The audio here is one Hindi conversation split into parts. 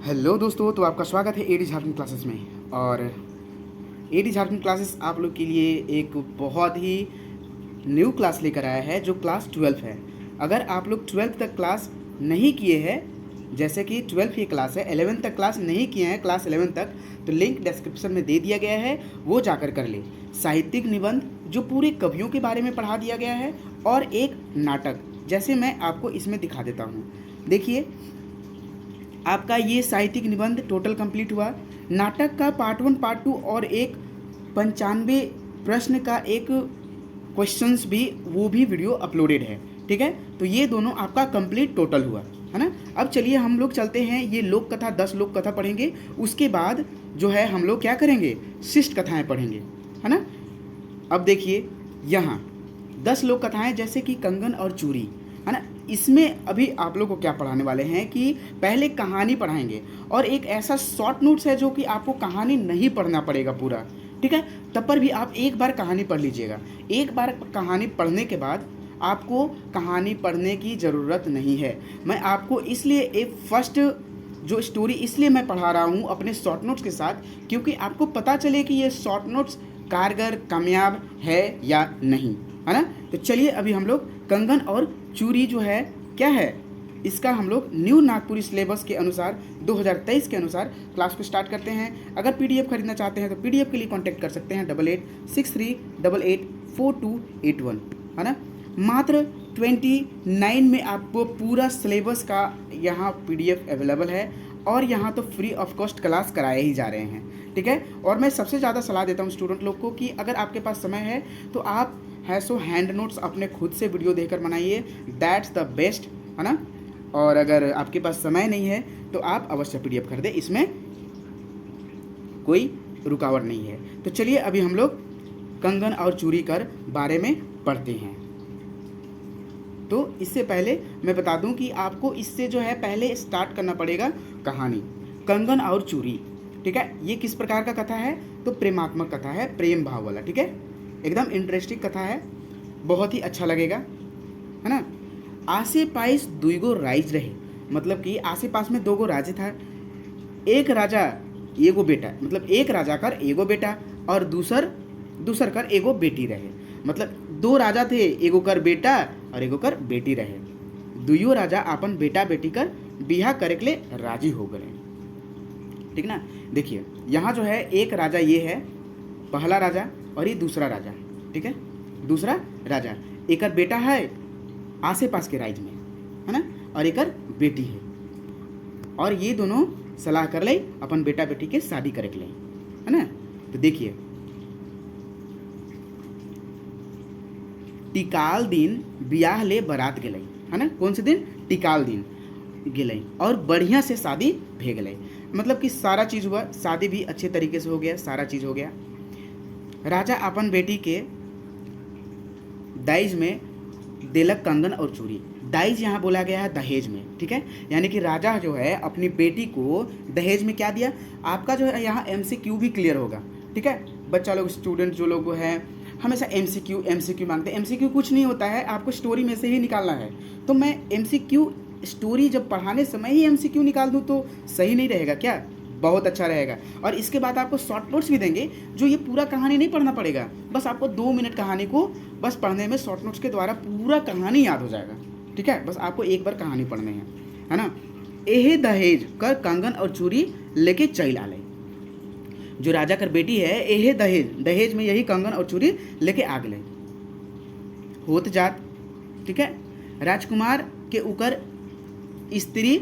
हेलो दोस्तों, तो आपका स्वागत है एडी झारखंड क्लासेस में। और एडी झारखंड क्लासेस आप लोग के लिए एक बहुत ही न्यू क्लास लेकर आया है जो क्लास 12 है। अगर आप लोग 12th तक क्लास नहीं किए हैं, जैसे कि 12th की क्लास है, 11th तक क्लास नहीं किए हैं, क्लास 11th तक, तो लिंक डिस्क्रिप्शन में दे दिया गया है, वो जाकर कर ले। साहित्यिक निबंध जो पूरे कवियों के बारे में पढ़ा दिया गया है, और एक नाटक, जैसे मैं आपको इसमें दिखा देता हूँ। देखिए, आपका ये साहित्यिक निबंध टोटल कंप्लीट हुआ। नाटक का पार्ट 1 पार्ट 2 और एक 95 प्रश्न का एक क्वेश्चंस भी, वो भी वीडियो अपलोडेड है। ठीक है, तो ये दोनों आपका कंप्लीट टोटल हुआ है ना। अब चलिए हम लोग चलते हैं, ये लोक कथा 10 लोक कथा पढ़ेंगे। उसके बाद जो है हम लोग क्या करेंगे, शिष्ट कथाएं पढ़ेंगे, है ना। अब देखिए यहाँ 10 लोक कथाएं, जैसे कि कंगन और चूड़ी, है ना। इसमें अभी आप लोग को क्या पढ़ाने वाले हैं कि पहले कहानी पढ़ाएंगे, और एक ऐसा शॉर्ट नोट्स है जो कि आपको कहानी नहीं पढ़ना पड़ेगा पूरा। ठीक है, तब पर भी आप एक बार कहानी पढ़ लीजिएगा। एक बार कहानी पढ़ने के बाद आपको कहानी पढ़ने की ज़रूरत नहीं है। मैं आपको इसलिए एक फर्स्ट जो स्टोरी इसलिए मैं पढ़ा रहा हूँ अपने शॉर्ट नोट्स के साथ, क्योंकि आपको पता चले कि ये शॉर्ट नोट्स कारगर कामयाब है या नहीं, है ना। तो चलिए अभी हम लोग कंगन और चूड़ी जो है क्या है, इसका हम लोग न्यू नागपुरी सिलेबस के अनुसार 2023 के अनुसार क्लास को स्टार्ट करते हैं। अगर पीडीएफ खरीदना चाहते हैं तो पीडीएफ के लिए कांटेक्ट कर सकते हैं 8863884281, है ना। मात्र 29 में आपको पूरा सिलेबस का यहाँ पीडीएफ अवेलेबल है, और यहाँ तो फ्री ऑफ कॉस्ट क्लास कराए ही जा रहे हैं। ठीक है, और मैं सबसे ज़्यादा सलाह देता हूँ स्टूडेंट लोग को कि अगर आपके पास समय है तो आप है सो हैंड नोट्स अपने खुद से वीडियो देखकर बनाइए, दैट्स द बेस्ट, है ना। और अगर आपके पास समय नहीं है तो आप अवश्य पीडीएफ खरीदें, इसमें कोई रुकावट नहीं है। तो चलिए अभी हम लोग कंगन और चूड़ी कर बारे में पढ़ते हैं। तो इससे पहले मैं बता दूं कि आपको इससे जो है पहले स्टार्ट करना पड़ेगा कहानी कंगन और चूड़ी। ठीक है, ये किस प्रकार का कथा है, तो प्रेमात्मक कथा है, प्रेम भाव वाला। ठीक है, एकदम इंटरेस्टिंग कथा है, बहुत ही अच्छा लगेगा, है ना। आसे पास दुईगो राइज रहे, मतलब कि आसे पास में 2 गो राजे था। एक राजा एगो बेटा, मतलब एक राजा कर एगो बेटा, और दूसर कर एगो बेटी रहे। मतलब 2 राजा थे, एगो कर बेटा और एगो कर बेटी रहे। दुइयो राजा अपन बेटा बेटी कर बिहा करे के लिए राजी हो गए। ठीक ना। देखिए यहाँ जो है एक राजा ये है, पहला राजा, और ये दूसरा राजा। ठीक है, दूसरा राजा, एक बेटा है आसे पास के राइज में, है ना, और एक बेटी है, और ये दोनों सलाह कर ले अपन बेटा बेटी के शादी करे के लिए, है ना। तो देखिए, टिकाल दिन ब्याह ले बारात गए, है ना। कौन से दिन, टिकाल दिन गए, और बढ़िया से शादी भे गए। मतलब कि सारा चीज़ हुआ, शादी भी अच्छे तरीके से हो गया, सारा चीज़ हो गया। राजा अपन बेटी के दाइज में देलक कंगन और चूड़ी। दाइज यहाँ बोला गया है दहेज में। ठीक है, यानी कि राजा जो है अपनी बेटी को दहेज में क्या दिया। आपका जो है यहाँ एमसीक्यू भी क्लियर होगा। ठीक है, बच्चा लोग, स्टूडेंट जो लोग हैं हमेशा एमसीक्यू मांगते हैं। एमसीक्यू कुछ नहीं होता है, आपको स्टोरी में से ही निकालना है। तो मैं एमसीक्यू स्टोरी जब पढ़ाने समय ही एमसीक्यू निकाल दूँ तो सही नहीं रहेगा क्या, बहुत अच्छा रहेगा। और इसके बाद आपको शॉर्ट नोट्स भी देंगे, जो ये पूरा कहानी नहीं पढ़ना पड़ेगा, बस आपको 2 मिनट कहानी को बस पढ़ने में शॉर्ट नोट्स के द्वारा पूरा कहानी याद हो जाएगा। ठीक है, बस आपको एक बार कहानी पढ़ने है ना। एहे दहेज कर कंगन और चूड़ी लेके चल आले। जो राजा कर बेटी है, एहे दहेज में यही कंगन और चूड़ी लेके आ गए। होत जात, ठीक है, राजकुमार के ऊपर स्त्री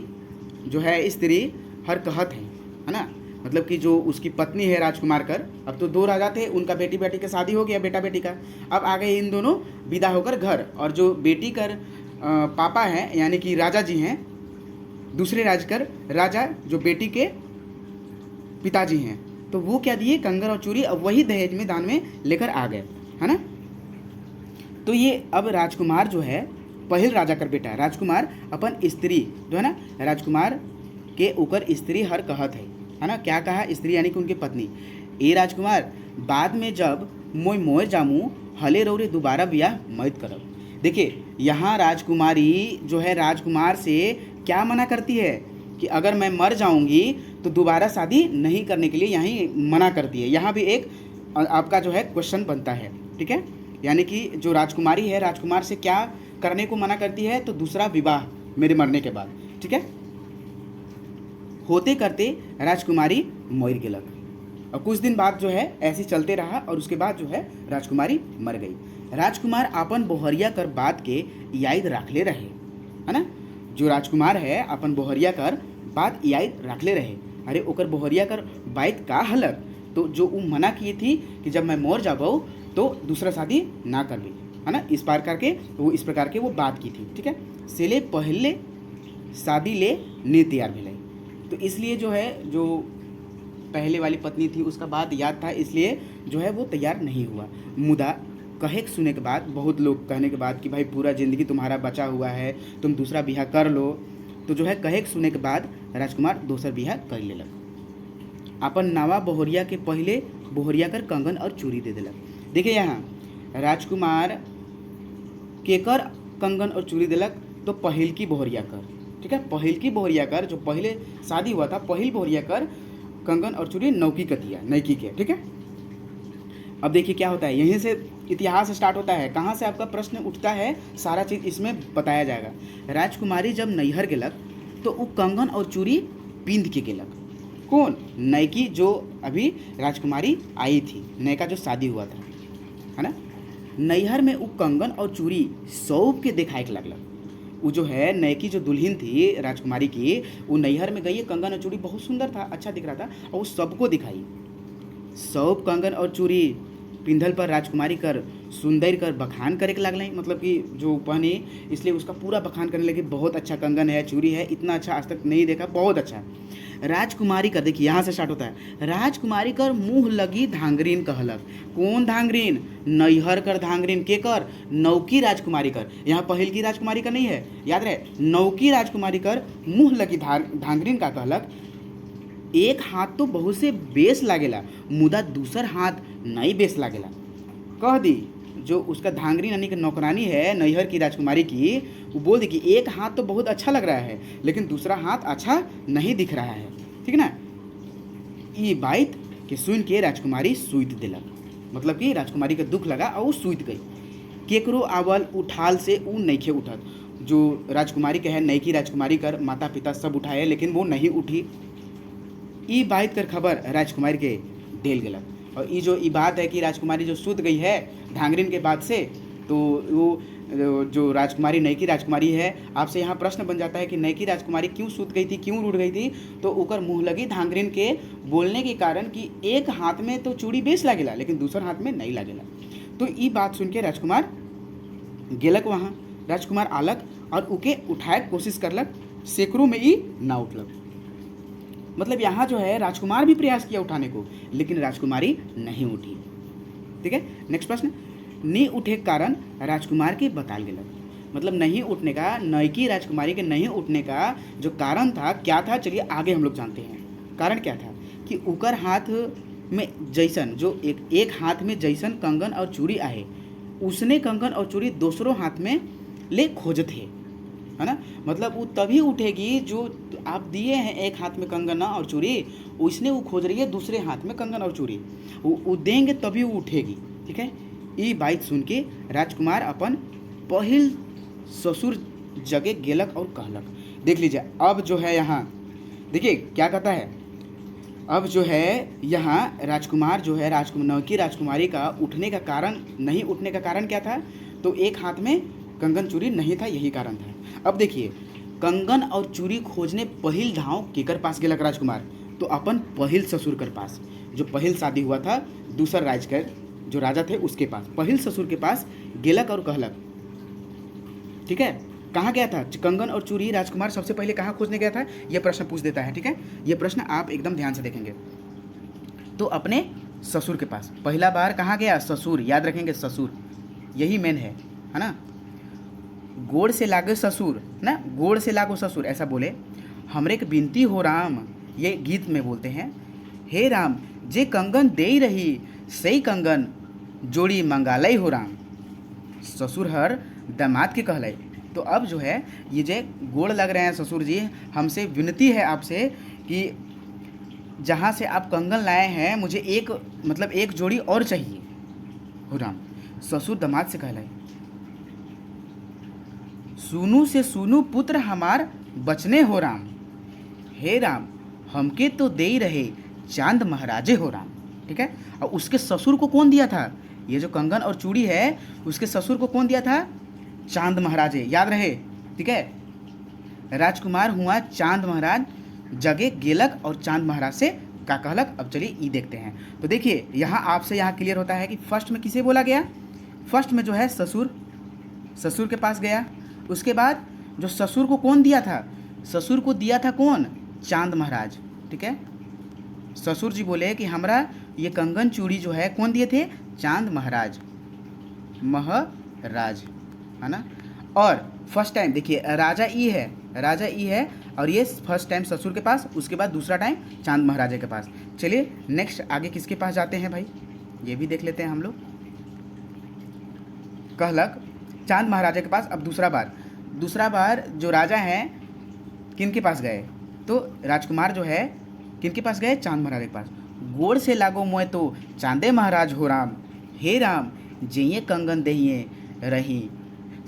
जो है, स्त्री हर कहत है ना। मतलब कि जो उसकी पत्नी है राजकुमार कर, अब तो 2 राजा थे, उनका बेटी बेटी का शादी हो गया, बेटा बेटी का। अब आ गए इन दोनों विदा होकर घर, और जो बेटी कर पापा हैं यानी कि राजा जी हैं, दूसरे राजा जो बेटी के पिताजी हैं, तो वो क्या दिए, कंगन और चूड़ी, अब वही दहेज में दान में लेकर आ गए, है ना। तो ये अब राजकुमार जो है, पहल राजा कर बेटा राजकुमार अपन स्त्री जो है ना, राजकुमार के ऊपर स्त्री हर कहत है ना। क्या कहा, स्त्री यानी कि उनकी पत्नी। ए राजकुमार, बाद में जब मोय जामू हले रौरे दोबारा ब्याह मत करब। देखिए यहाँ राजकुमारी जो है राजकुमार से क्या मना करती है कि अगर मैं मर जाऊंगी तो दोबारा शादी नहीं करने के लिए यहीं मना करती है। यहाँ भी एक आपका जो है क्वेश्चन बनता है, ठीक है। यानी कि जो राजकुमारी है, राजकुमार से क्या करने को मना करती है, तो दूसरा विवाह मेरे मरने के बाद, ठीक है। होते करते राजकुमारी मर गेलक और कुछ दिन बाद जो है ऐसे चलते रहा और उसके बाद जो है राजकुमारी मर गई। राजकुमार अपन बोहरिया कर बात के याद रखले रहे, है ना। जो राजकुमार है अपन बोहरिया कर बात याद रखले रहे। अरे ओकर बोहरिया कर बात का हलक, तो जो वो मना किए थी कि जब मैं मर जाबो तो दूसरा शादी ना कर ली, है ना। इस प्रकार के वो बात की थी, ठीक है। सेले पहले शादी ले ने तैयार भेलै, तो इसलिए जो है जो पहले वाली पत्नी थी उसका बात याद था, इसलिए जो है वो तैयार नहीं हुआ। मुदा कहे सुने के बाद, बहुत लोग कहने के बाद कि भाई पूरा ज़िंदगी तुम्हारा बचा हुआ है, तुम दूसरा बियाह कर लो, तो जो है कहे सुने के बाद राजकुमार दूसरा बियाह कर लेलक। अपन नवा बोहरिया के पहले बोहरिया कर कंगन और चूड़ी दे दिलक। देखिए यहाँ राजकुमार केकर कंगन और चूड़ी दिलक, तो पहिल की बोहरिया कर, ठीक है। पहिल की बोहरिया कर, जो पहले शादी हुआ था, पहिल बोहरिया कर कंगन और चूड़ी नौकी का दिया, नैकी के, ठीक है। अब देखिए क्या होता है, यहीं से इतिहास स्टार्ट होता है। कहाँ से आपका प्रश्न उठता है, सारा चीज़ इसमें बताया जाएगा। राजकुमारी जब नैहर गेलक तो वो कंगन और चूड़ी पिंध के गेलक। कौन? नैकी, जो अभी राजकुमारी आई थी, नैका जो शादी हुआ था, है ना। नैहर में वो कंगन और चूड़ी सौंप के दिखाए के लगलक। वो जो है नैकी जो दुल्हन थी राजकुमारी की, वो नैहर में गई, कंगन और चूड़ी बहुत सुंदर था, अच्छा दिख रहा था, और वो सबको दिखाई। सौंप कंगन और चूड़ी पिंधल पर राजकुमारी कर सुंदर कर बखान करे के लगल, मतलब कि जो पहने इसलिए उसका पूरा बखान करने लगे, बहुत अच्छा कंगन है, चूड़ी है, इतना अच्छा आज तक नहीं देखा, बहुत अच्छा। राजकुमारी कर, देखिए यहाँ से स्टार्ट होता है। राजकुमारी कर मुँह लगी धांगरीन कहलक। कौन धांगरीन? नैहर कर धांगरीन, के कर? नौकी राजकुमारी कर। यहाँ पहिल की राजकुमारी का नहीं है, याद रहे, नौकी राजकुमारी कर मुँह लगी धांगरीन का कहलक। एक हाथ तो बहुत से बेस लागेला, मुदा दूसर हाथ नहीं बेस लागेला। कह दी जो उसका धांगरी यानी कि नौकरानी है नैहर की राजकुमारी की, वो बोल दी कि एक हाथ तो बहुत अच्छा लग रहा है लेकिन दूसरा हाथ अच्छा नहीं दिख रहा है, ठीक ना। ये बात के सुन के राजकुमारी सूत दिलक, मतलब कि राजकुमारी का दुख लगा और वो सूत गई। केकरो आवल उठाल से वो नैखे उठत। जो राजकुमारी के है, नैकी राजकुमारी कर माता पिता सब उठाए लेकिन वो नहीं उठी। ई बात कर खबर राजकुमारी के देल गलक। और ये जो ई बात है कि राजकुमारी जो सूत गई है धांगरीन के बाद से, तो वो जो राजकुमारी नैकी राजकुमारी है, आपसे यहाँ प्रश्न बन जाता है कि नैकी राजकुमारी क्यों सूत गई थी, क्यों रूठ गई थी, तो ओकर मुँह लगी धांगरीन के बोलने के कारण कि एक हाथ में तो चूड़ी बेस लागेला लेकिन दूसर हाथ में नहीं लागेला। तो ये बात सुन के राजकुमार गेलक वहाँ। राजकुमार आलक और उके उठाए कोशिश करलक, सैकड़ों में ही ना उठलक। मतलब यहाँ जो है राजकुमार भी प्रयास किया उठाने को लेकिन राजकुमारी नहीं उठी, ठीक है। नेक्स्ट प्रश्न, नहीं उठे कारण राजकुमार के बताल गेलक। मतलब नहीं उठने का, नैकी राजकुमारी के नहीं उठने का जो कारण था, क्या था, चलिए आगे हम लोग जानते हैं। कारण क्या था कि उकर हाथ में जैसन, जो एक हाथ में जैसन कंगन और चूड़ी आए, उसने कंगन और चूड़ी दूसरों हाथ में ले खोजत है ना। मतलब वो तभी उठेगी जो आप दिए हैं एक हाथ में कंगन और चूड़ी, उसने वो खोज रही है दूसरे हाथ में कंगन और चूड़ी, वो देंगे तभी वो उठेगी, ठीक है। ये बात सुन के राजकुमार अपन पहिल ससुर जगह गेलक और कहलक। देख लीजिए अब जो है यहाँ देखिए क्या कहता है। अब जो है यहाँ राजकुमार जो है नौकी राजकुमारी का उठने का कारण, नहीं उठने का कारण क्या था, तो एक हाथ में कंगन चूड़ी नहीं था, यही कारण था। अब देखिए कंगन और चूड़ी खोजने पहिल धाव केकर पास गेलक राजकुमार, तो अपन पहिल ससुर कर पास, जो पहिल शादी हुआ था दूसर राज के जो राजा थे उसके पास, पहिल ससुर के पास गेलक और कहलक, ठीक है। कहाँ गया था कंगन और चूड़ी राजकुमार? सबसे पहले कहाँ खोजने गया था, यह प्रश्न पूछ देता है, ठीक है। यह प्रश्न आप एकदम ध्यान से देखेंगे। तो अपने ससुर के पास पहला बार कहाँ गया? ससुर, याद रखेंगे ससुर, यही मेन है ना। गोड़ से लागो ससुर ना, गोड़ से लागो ससुर ऐसा बोले। हमरे के बिनती हो राम, ये गीत में बोलते हैं, हे राम जे कंगन दे रही सही कंगन जोड़ी मंगालय हो राम। ससुर हर दामाद के कहलय तो अब जो है ये जो गोड़ लग रहे हैं ससुर जी, हमसे विनती है आपसे कि जहाँ से आप कंगन लाए हैं मुझे एक मतलब एक जोड़ी और चाहिए। हो राम। ससुर दामाद से कहलाए, सुनु से सुनु पुत्र हमार बचने हो राम, हे राम हमके तो दे ही रहे चांद महाराजे हो राम। ठीक है, और उसके ससुर को कौन दिया था? ये जो कंगन और चूड़ी है उसके ससुर को कौन दिया था? चांद महाराजे, याद रहे। ठीक है, राजकुमार हुआ चांद महाराज, जगे गेलक और चांद महाराज से का कहलक। अब चलिए ई देखते हैं। तो देखिए यहाँ आपसे यहाँ क्लियर होता है कि फर्स्ट में किसे बोला गया? फर्स्ट में जो है ससुर, ससुर के पास गया। उसके बाद जो ससुर को कौन दिया था? ससुर को दिया था कौन? चांद महाराज। ठीक है, ससुर जी बोले कि हमरा ये कंगन चूड़ी जो है कौन दिए थे? चांद महाराज, महाराज, है ना। और फर्स्ट टाइम देखिए राजा ई है, राजा ई है, और ये फर्स्ट टाइम ससुर के पास, उसके बाद दूसरा टाइम चांद महाराजा के पास। चलिए नेक्स्ट आगे किसके पास जाते हैं भाई, ये भी देख लेते हैं हम लोग। कहलक चांद महाराजा के पास। अब दूसरा बार जो राजा हैं किन के पास गए? तो राजकुमार जो है किन के पास गए? चांद महाराजा के पास। गोड़ से लागो मोए तो चांदे महाराज हो राम, हे राम जइये कंगन दहिए रही,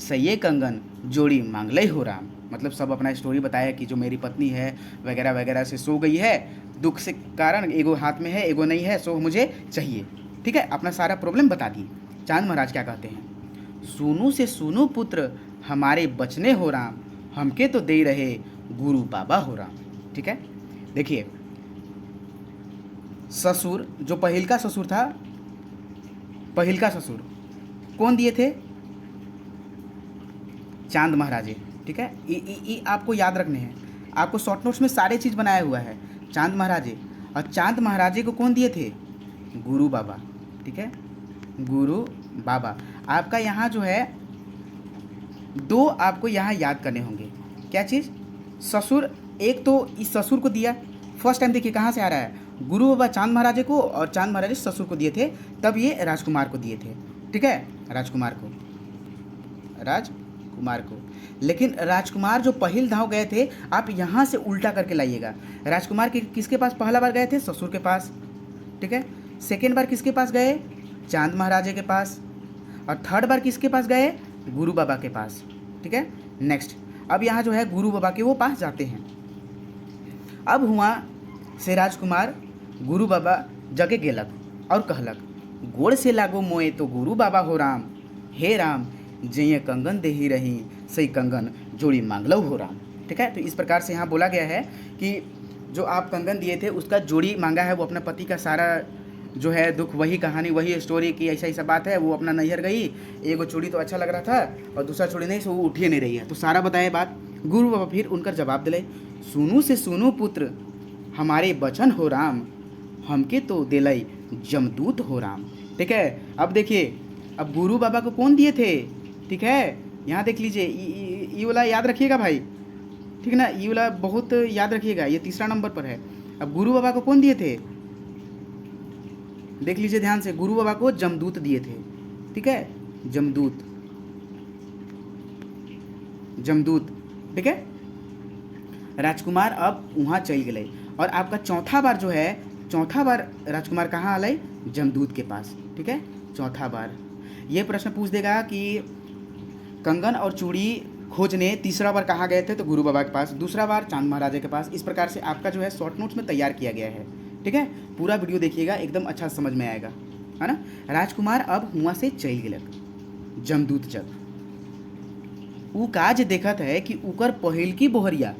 सये कंगन जोड़ी मांगलई हो राम। मतलब सब अपना स्टोरी बताया कि जो मेरी पत्नी है वगैरह वगैरह से सो गई है, दुख से कारण एगो हाथ में है एगो नहीं है, सो मुझे चाहिए। ठीक है, अपना सारा प्रॉब्लम बता दी। चांद महाराज क्या कहते हैं? सुनु से सुनु पुत्र हमारे बचने हो राम, हमके तो दे रहे गुरु बाबा हो राम। ठीक है, देखिए ससुर जो पहिलका ससुर था, पहिलका ससुर कौन दिए थे? चांद महाराजे। ठीक है, ये आपको याद रखने हैं, आपको शॉर्ट नोट्स में सारे चीज़ बनाया हुआ है। चांद महाराजे, और चांद महाराजे को कौन दिए थे? गुरु बाबा। ठीक है, गुरु बाबा। आपका यहाँ जो है दो आपको यहाँ याद करने होंगे। क्या चीज़? ससुर, एक तो इस ससुर को दिया फर्स्ट टाइम, देखिए कहाँ से आ रहा है? गुरु बाबा चांद महाराजे को, और चांद महाराजे ससुर को दिए थे, तब ये राजकुमार को दिए थे। ठीक है, राजकुमार को, राजकुमार को। लेकिन राजकुमार जो पहिल धाव गए थे, आप यहाँ से उल्टा करके लाइएगा। राजकुमार के किसके पास पहला बार गए थे? ससुर के पास। ठीक है, सेकेंड बार किसके पास गए? चांद महाराजे के पास। और थर्ड बार किसके पास गए? गुरु बाबा के पास। ठीक है, नेक्स्ट अब यहाँ जो है गुरु बाबा के वो पास जाते हैं। अब हुआ से राजकुमार गुरु बाबा जगे गेलक और कहलक, गोड़ से लागो मोए तो गुरु बाबा हो राम, हे राम जइये कंगन देही रही, सही कंगन जोड़ी मांगलऊ हो राम। ठीक है, तो इस प्रकार से यहाँ बोला गया है कि जो आप कंगन दिए थे उसका जोड़ी मांगा है। वो अपना पति का सारा जो है दुख, वही कहानी, वही स्टोरी की ऐसा ऐसा बात है। वो अपना नैहर गई, एगो चूड़ी तो अच्छा लग रहा था और दूसरा चूड़ी नहीं, सो वो उठिए नहीं रही है, तो सारा बताए बात। गुरु बाबा फिर उनका जवाब दिले, सुनु से सुनु पुत्र हमारे बचन हो राम, हमके तो दिलई जमदूत हो राम। ठीक है, अब देखिए अब गुरु बाबा को कौन दिए थे? ठीक है, यहाँ देख लीजिए, ये वाला याद रखिएगा भाई। ठीक है ना, ये वाला बहुत याद रखिएगा, ये तीसरा नंबर पर है। अब गुरु बाबा को कौन दिए थे? देख लीजिए ध्यान से, गुरु बाबा को जमदूत दिए थे। ठीक है, जमदूत, जमदूत। ठीक है, राजकुमार अब वहाँ चल गए। और आपका चौथा बार जो है, चौथा बार राजकुमार कहाँ आए? जमदूत के पास। ठीक है, चौथा बार ये प्रश्न पूछ देगा कि कंगन और चूड़ी खोजने तीसरा बार कहाँ गए थे? तो गुरु बाबा के पास। दूसरा बार चांद महाराजा के पास। इस प्रकार से आपका जो है शॉर्ट नोट्स में तैयार किया गया है। ठीक है, पूरा वीडियो देखिएगा, एकदम अच्छा समझ में आएगा, है ना। राजकुमार अब हुआ से चल गिलक जमदूत जग। ऊ काज देखत है कि उकर पहिल की बोहरिया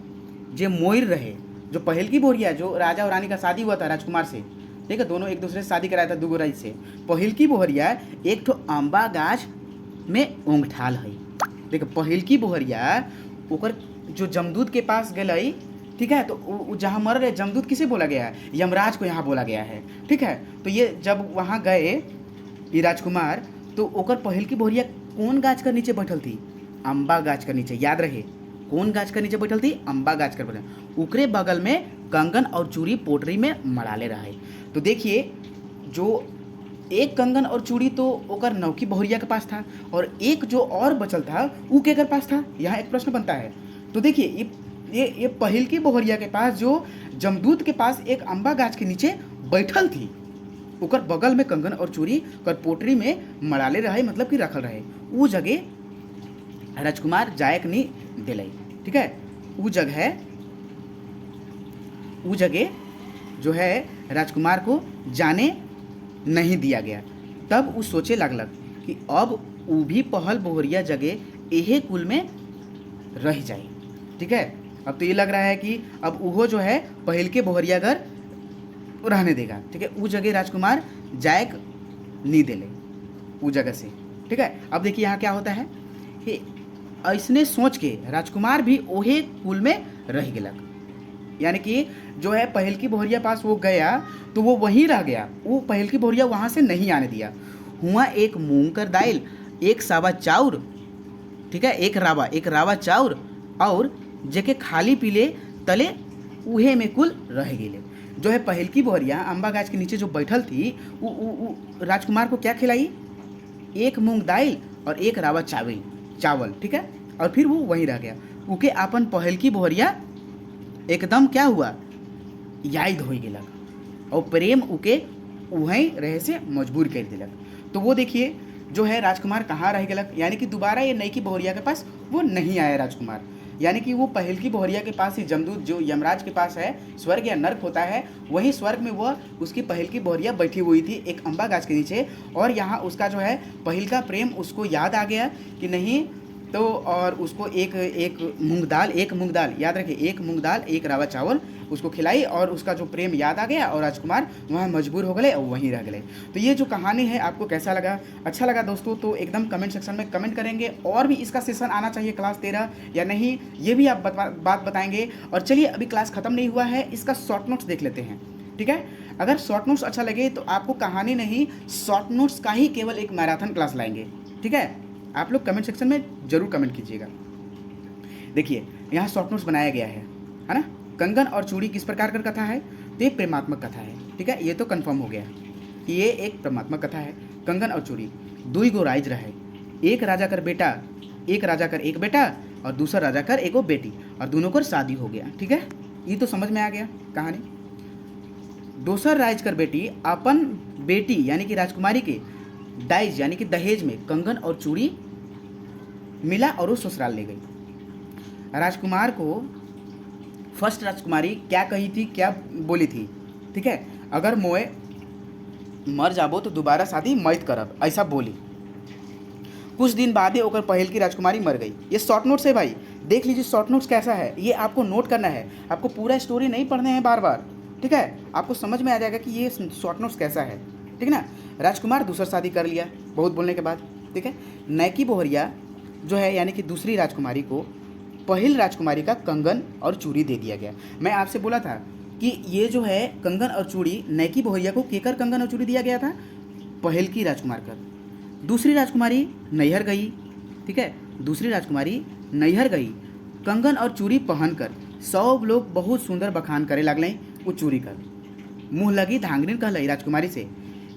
जे मोइर रहे, जो पहिल की बोहरिया, जो राजा और रानी का शादी हुआ था राजकुमार से। ठीक है, दोनों एक दूसरे से शादी कराया था दूगो राज से। पहिल की बोहरिया एक ठो अम्बा गाछ में ओंगठाल है। देखो पहिल की बोहरिया ओकर जो जमदूत के पास गई। ठीक है, तो जहाँ मर रहे जमदूत किसे बोला गया है? यमराज को यहाँ बोला गया है। ठीक है, तो ये जब वहाँ गए ये राजकुमार, तो ओकर पहिल की बोहरिया कौन गाछ के नीचे बैठल थी? अम्बा गाछ के नीचे। याद रहे, कौन गाछ के नीचे बैठल थी? अम्बा गाछ के बैठल। उकरे बगल में कंगन और चूड़ी पोटरी में मड़ाले रहे। तो देखिए जो एक कंगन और चूड़ी तो ओकर नौकी बहुरिया के पास था, और एक जो और बचल था वो केकर पास था, यहाँ एक प्रश्न बनता है। तो देखिए ये पहिलकी बहुरिया के पास, जो जमदूत के पास एक अम्बा गाछ के नीचे बैठल थी, ओकर बगल में कंगन और चूड़ी कर पोटरी में मड़ाले रहे, मतलब कि रखल रहे। वो जगह राजकुमार जायक नहीं दिलाई, ठीक है। वो जगह जो है राजकुमार को जाने नहीं दिया गया। तब वो सोचे लगलक कि अब वो भी पहल बोहरिया जगह एहे कुल में रह जाए, ठीक है। अब तो ये लग रहा है कि अब वो जो है पहल के बोहरिया घर रहने देगा, ठीक है। वो जगह राजकुमार जायक नहीं दिले वो जगह से, ठीक है। अब देखिए यहाँ क्या होता है कि ऐसने सोच के राजकुमार भी ओहे कुल में रह गलक, यानी कि जो है पहल की बोहरिया पास वो गया तो वो वहीं रह गया, वो पहल की बोहरिया वहाँ से नहीं आने दिया। हुआ एक मूंग कर दाइल, एक सावा चाउर, ठीक है, एक रावा चाउर, और जेके खाली पीले तले उहे में कुल रह गेले। जो है पहल की बोहरिया अम्बा गाछ के नीचे जो बैठल थी वो राजकुमार को क्या खिलाई, एक मूंग दाइल और एक रावा चावल, ठीक है। और फिर वो वहीं रह गया। उके अपन पहल की बोहरिया एकदम क्या हुआ, याद हो गेलक, और प्रेम उके वहीं रहे से मजबूर कर दिलक। तो वो देखिए जो है राजकुमार कहाँ रह गेलक, यानी कि दोबारा ये नई की बहुरिया के पास वो नहीं आया राजकुमार, यानी कि वो पहल की बहुरिया के पास ही जमदूत जो यमराज के पास है, स्वर्ग या नर्क होता है, वही स्वर्ग में वह उसकी पहल की बहुरिया बैठी हुई थी एक अम्बा गाछ के नीचे। और यहाँ उसका जो है पहल का प्रेम उसको याद आ गया कि नहीं, तो और उसको एक मूंग दाल याद रखिए, एक मूंग दाल एक रावा चावल उसको खिलाई, और उसका जो प्रेम याद आ गया, और राजकुमार वहाँ मजबूर हो गए और वहीं रह गए। तो ये जो कहानी है आपको कैसा लगा, अच्छा लगा दोस्तों तो एकदम कमेंट सेक्शन में कमेंट करेंगे। और भी इसका सेशन आना चाहिए क्लास 13 या नहीं, ये भी आप बात बताएंगे। और चलिए अभी क्लास ख़त्म नहीं हुआ है, इसका शॉर्ट नोट्स देख लेते हैं, ठीक है। अगर शॉर्ट नोट्स अच्छा लगे तो आपको कहानी नहीं, शॉर्ट नोट्स का ही केवल एक मैराथन क्लास लाएंगे, ठीक है। आप लोग कमेंट सेक्शन में जरूर कमेंट कीजिएगा। देखिए यहाँ शॉर्ट नोट्स बनाया गया है ना। कंगन और चूड़ी किस प्रकार का कथा है, तो ये प्रेमात्मक कथा है, ठीक है। ये तो कंफर्म हो गया कि ये एक प्रेमात्मक कथा है। कंगन और चूड़ी दुई गो राइज रहे, एक राजा कर एक बेटा और दूसरा राजा कर एगो बेटी, और दोनों को शादी हो गया, ठीक है। ये तो समझ में आ गया कहानी। दोसर राइज कर बेटी अपन बेटी यानी कि राजकुमारी के दाइज यानी कि दहेज में कंगन और चूड़ी मिला और वो ससुराल ले गई। राजकुमार को फर्स्ट राजकुमारी क्या कही थी, क्या बोली थी, ठीक है, अगर मोए मर जाबो तो दोबारा शादी मत करब, ऐसा बोली। कुछ दिन बाद ही ओकर पहल की राजकुमारी मर गई। ये शॉर्ट नोट्स है भाई, देख लीजिए शॉर्ट नोट्स कैसा है, ये आपको नोट करना है, आपको पूरा स्टोरी नहीं पढ़ने हैं बार बार, ठीक है। आपको समझ में आ जाएगा कि ये शॉर्ट नोट्स कैसा है, ठीक है ना। राजकुमार दूसरा शादी कर लिया बहुत बोलने के बाद, ठीक है। नैकी बोहरिया जो है यानी कि दूसरी राजकुमारी को पहल राजकुमारी का कंगन और चूड़ी दे दिया गया। मैं आपसे बोला था कि ये जो है कंगन और चूड़ी नैकी बोहरिया को केकर कंगन और चूड़ी दिया गया था, पहल की राजकुमार कर। दूसरी राजकुमारी नैहर गई, ठीक है, दूसरी राजकुमारी नैहर गई, कंगन और चूड़ी पहन कर सब लोग बहुत सुंदर बखान करे लगलें वो चूड़ी कर। मुँह लगी धांगरिन कहलई राजकुमारी से,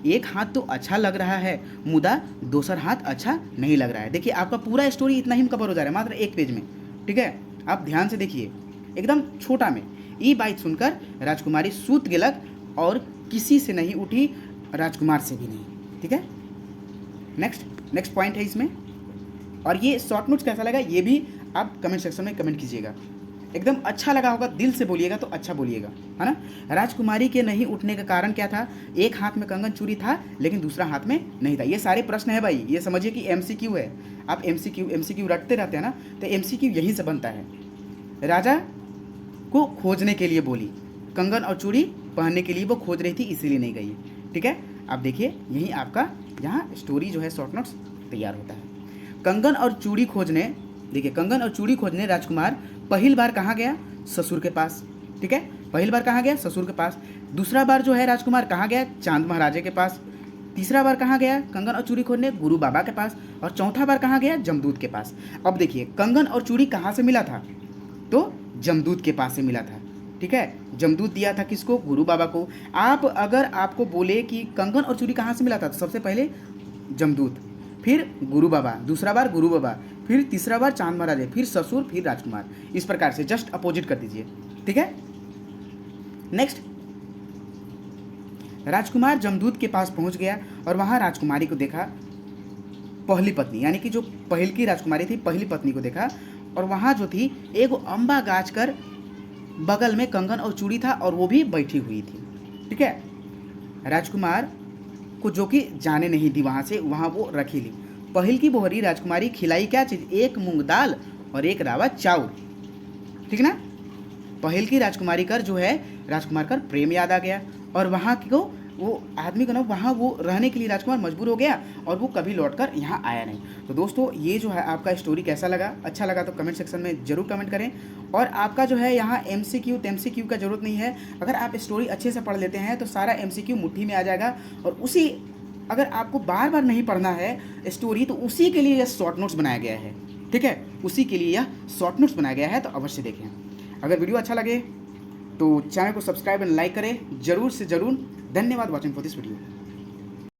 एक हाथ तो अच्छा लग रहा है मुदा दोसर हाथ अच्छा नहीं लग रहा है। देखिए आपका पूरा स्टोरी इतना ही कवर हो जा रहा है मात्र एक पेज में, ठीक है। आप ध्यान से देखिए एकदम छोटा में। ये बात सुनकर राजकुमारी सूत गेलक और किसी से नहीं उठी, राजकुमार से भी नहीं, ठीक है। नेक्स्ट पॉइंट है इसमें। और ये शॉर्ट नोट्स कैसा लगा ये भी आप कमेंट सेक्शन में कमेंट कीजिएगा। एकदम अच्छा लगा होगा, दिल से बोलिएगा तो अच्छा बोलिएगा, है ना। राजकुमारी के नहीं उठने का कारण क्या था, एक हाथ में कंगन चूड़ी था लेकिन दूसरा हाथ में नहीं था। ये सारे प्रश्न है भाई, ये समझिए कि एमसीक्यू है। आप एमसीक्यू रटते रहते हैं ना, तो एमसीक्यू यहीं से बनता है। राजा को खोजने के लिए बोली, कंगन और चूड़ी पहनने के लिए वो खोज रही थी इसीलिए नहीं गई, ठीक है। आप देखिए यहीं आपका यहाँ स्टोरी जो है शॉर्ट नोट्स तैयार होता है। कंगन और चूड़ी खोजने, देखिए कंगन और चूड़ी खोजने राजकुमार पहली बार कहाँ गया, ससुर के पास, ठीक है। पहली बार कहाँ गया, ससुर के पास। दूसरा बार जो है राजकुमार कहाँ गया, चांद महाराजे के पास। तीसरा बार कहाँ गया कंगन और चूड़ी खोजने, गुरु बाबा के पास। और चौथा बार कहाँ गया, जमदूत के पास। अब देखिए कंगन और चूड़ी कहाँ से मिला था, तो जमदूत के पास से मिला था। ठीक है। जमदूत दिया था किसको? गुरु बाबा को। आप अगर आपको बोले कि कंगन और चूड़ी कहाँ से मिला था, तो सबसे पहले जमदूत, फिर गुरु बाबा, दूसरा बार गुरु बाबा, फिर तीसरा बार चांद महाराज, फिर ससुर, फिर राजकुमार। इस प्रकार से जस्ट अपोजिट कर दीजिए, ठीक है। नेक्स्ट, राजकुमार जमदूत के पास पहुंच गया और वहां राजकुमारी को देखा, पहली पत्नी, यानी कि जो पहल की राजकुमारी थी, पहली पत्नी को देखा। और वहां जो थी एक अम्बा गाछ कर बगल में कंगन और चूड़ी था और वो भी बैठी हुई थी, ठीक है। राजकुमार को जो कि जाने नहीं दी वहाँ से, वहाँ वो रखी ली। पहल की बोहरी राजकुमारी खिलाई क्या चीज़? एक मूंग दाल और एक रावा चाउर, ठीक ना। पहल की राजकुमारी कर जो है राजकुमार कर प्रेम याद आ गया और वहाँ को वो आदमी को ना वहाँ वो रहने के लिए राजकुमार मजबूर हो गया और वो कभी लौटकर यहाँ आया नहीं। तो दोस्तों ये जो है आपका स्टोरी कैसा लगा? अच्छा लगा तो कमेंट सेक्शन में ज़रूर कमेंट करें। और आपका जो है यहाँ MCQ TMCQ का ज़रूरत नहीं है। अगर आप स्टोरी अच्छे से पढ़ लेते हैं तो सारा MCQ मुट्ठी में आ जाएगा। और उसी अगर आपको बार बार नहीं पढ़ना है स्टोरी, तो उसी के लिए यह शॉर्ट नोट्स बनाया गया है, ठीक है। उसी के लिए यह शॉर्ट नोट्स बनाया गया है, तो अवश्य देखें। अगर वीडियो अच्छा लगे तो चैनल को सब्सक्राइब एंड लाइक करें ज़रूर से ज़रूर। धन्यवाद वॉचिंग फॉर दिस वीडियो।